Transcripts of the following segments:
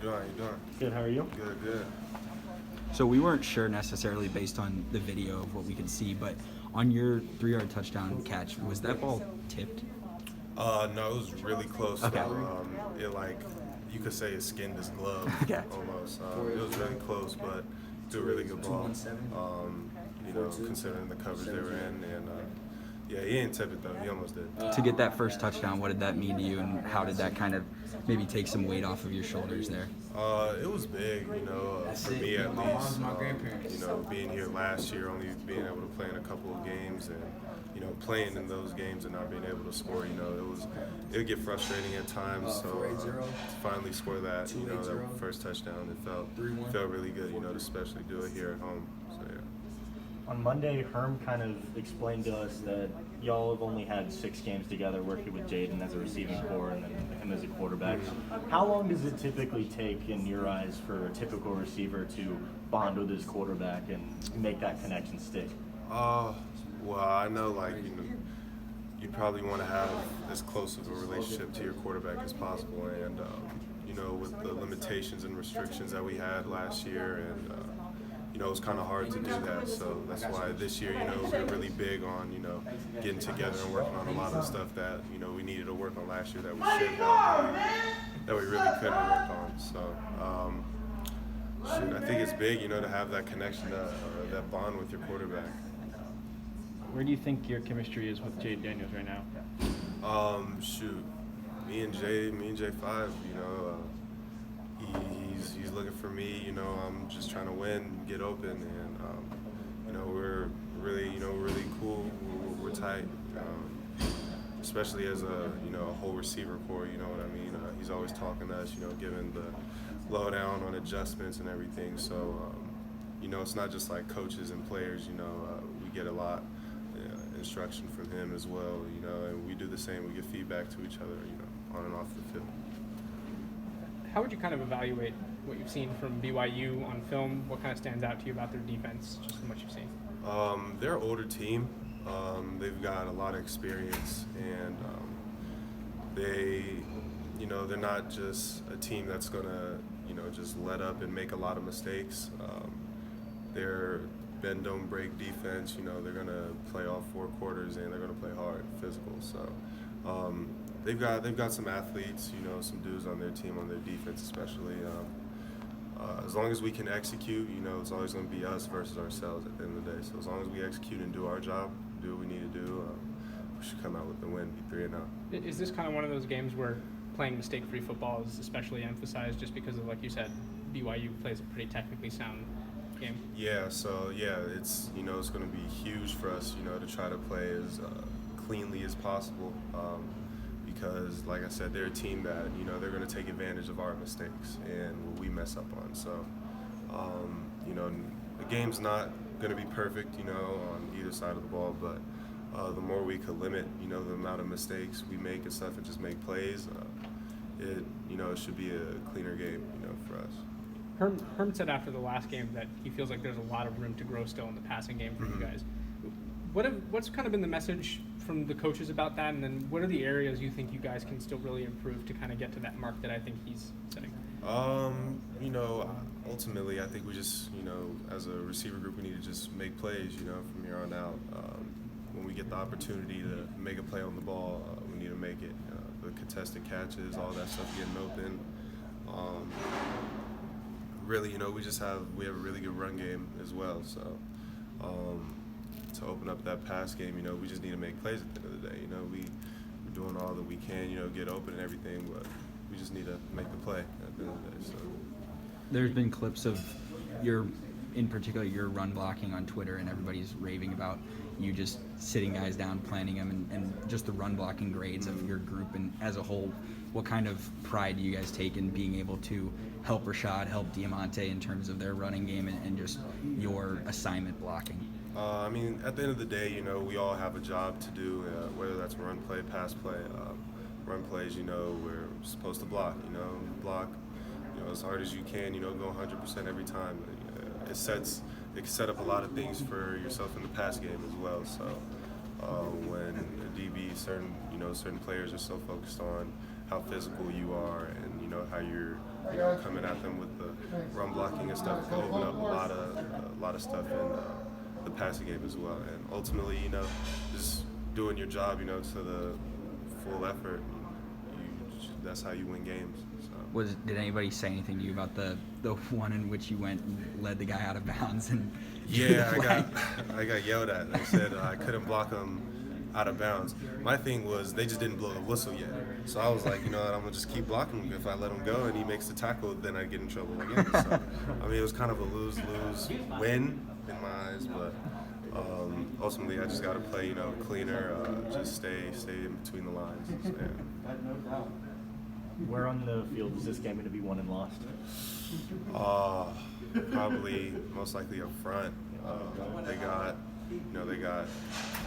doing? How you doing? Good, how are you? Good, good. So we weren't sure necessarily based on the video of what we could see, but on your 3-yard touchdown catch, was that ball tipped? No, it was really close. Okay. It you could say it skinned his glove Okay. almost. It was really close, but it's a really good ball. Considering the coverage they were in, and yeah, he didn't tip it though. He almost did. To get that first touchdown, what did that mean to you, and how did that kind of maybe take some weight off of your shoulders there? It was big, for me at least. Being here last year, only being able to play in a couple of games, and playing in those games and not being able to score, it would get frustrating at times. So to finally score that, that first touchdown, it felt really good, to especially do it here at home. So yeah. On Monday, Herm kind of explained to us that y'all have only had 6 games together working with Jaden as a receiving core and then him as a quarterback. How long does it typically take, in your eyes, for a typical receiver to bond with his quarterback and make that connection stick? Well, I know, you probably want to have as close of a relationship to your quarterback as possible, and with the limitations and restrictions that we had last year, and it was kind of hard to do that. So that's why this year, we're really big on getting together and working on a lot of stuff that we needed to work on last year that we should have, that we really couldn't work on. So I think it's big, to have that connection, or that bond with your quarterback. Where do you think your chemistry is with Jade Daniels right now? Me and J5, he's looking for me, I'm just trying to win, get open, and we're really, really cool. We're tight, especially as a whole receiver core. You know what I mean? He's always talking to us, giving the lowdown on adjustments and everything. So it's not just like coaches and players. We get a lot instruction from him as well. And we do the same. We give feedback to each other, on and off the field. How would you kind of evaluate what you've seen from BYU on film? What kind of stands out to you about their defense, just from what you've seen? They're an older team. They've got a lot of experience, and they're not just a team that's gonna, just let up and make a lot of mistakes. They're bend don't break defense. They're gonna play all 4 quarters, and they're gonna play hard, physical. So they've got some athletes, some dudes on their team, on their defense especially. As long as we can execute, it's always going to be us versus ourselves at the end of the day. So as long as we execute and do our job, do what we need to do, we should come out with the win, be 3-0. Is this kind of one of those games where playing mistake-free football is especially emphasized, just because of, like you said, BYU plays a pretty technically sound game? Yeah. So it's it's going to be huge for us, to try to play as cleanly as possible. Because, like I said, they're a team that, they're going to take advantage of our mistakes and what we mess up on. So, the game's not going to be perfect, on either side of the ball, but the more we could limit, the amount of mistakes we make and stuff and just make plays, it should be a cleaner game, for us. Herm said after the last game that he feels like there's a lot of room to grow still in the passing game for you guys. What's kind of been the message from the coaches about that, and then what are the areas you think you guys can still really improve to kind of get to that mark that I think he's setting? Ultimately, I think we just, as a receiver group, we need to just make plays, from here on out. When we get the opportunity to make a play on the ball, we need to make it. The contested catches, all that stuff getting open. Really, we have a really good run game as well. So to open up that pass game, we just need to make plays at the end of the day. We're doing all that we can, get open and everything, but we just need to make the play at the end of the day. So There's been clips of in particular your run blocking on Twitter, and everybody's raving about you just sitting guys down, planning them, and just the run blocking grades of your group and as a whole. What kind of pride do you guys take in being able to help Rashad, help Diamante in terms of their running game and just your assignment blocking? At the end of the day, we all have a job to do, whether that's run play, pass play. Run plays, we're supposed to block, block, as hard as you can, go 100% every time. It can set up a lot of things for yourself in the pass game as well. So when a DB, certain players are so focused on how physical you are and, how you're you know, coming at them with the run blocking and stuff, can open up a lot of stuff in the passing game as well. And ultimately, you know, just doing your job, you know, to the full effort. That's how you win games. So. Did anybody say anything to you about the one in which you went and led the guy out of bounds? And Yeah, I got yelled at. They said I couldn't block him out of bounds. My thing was they just didn't blow the whistle yet. So I was like, you know what, I'm gonna just keep blocking him. If I let him go and he makes the tackle, then I get in trouble again. So I mean, it was kind of a lose-lose win in my eyes, but ultimately I just got to play, you know, cleaner, just stay in between the lines. So, yeah. Where on the field is this game going to be won and lost? Probably most likely up front. They got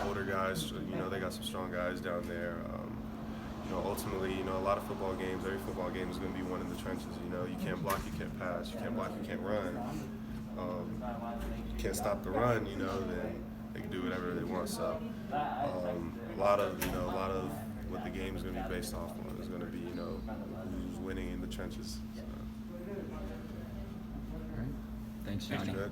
older guys. You know, they got some strong guys down there. You know, ultimately, you know, a lot of football games. Every football game is going to be won in the trenches. You know, you can't block, you can't pass. You can't block, you can't run. You can't stop the run. You know, then they can do whatever they want. So, a lot of what the game is going to be based off on is going to be, you know, who's winning in the trenches. So. Thanks, Johnny. Yep.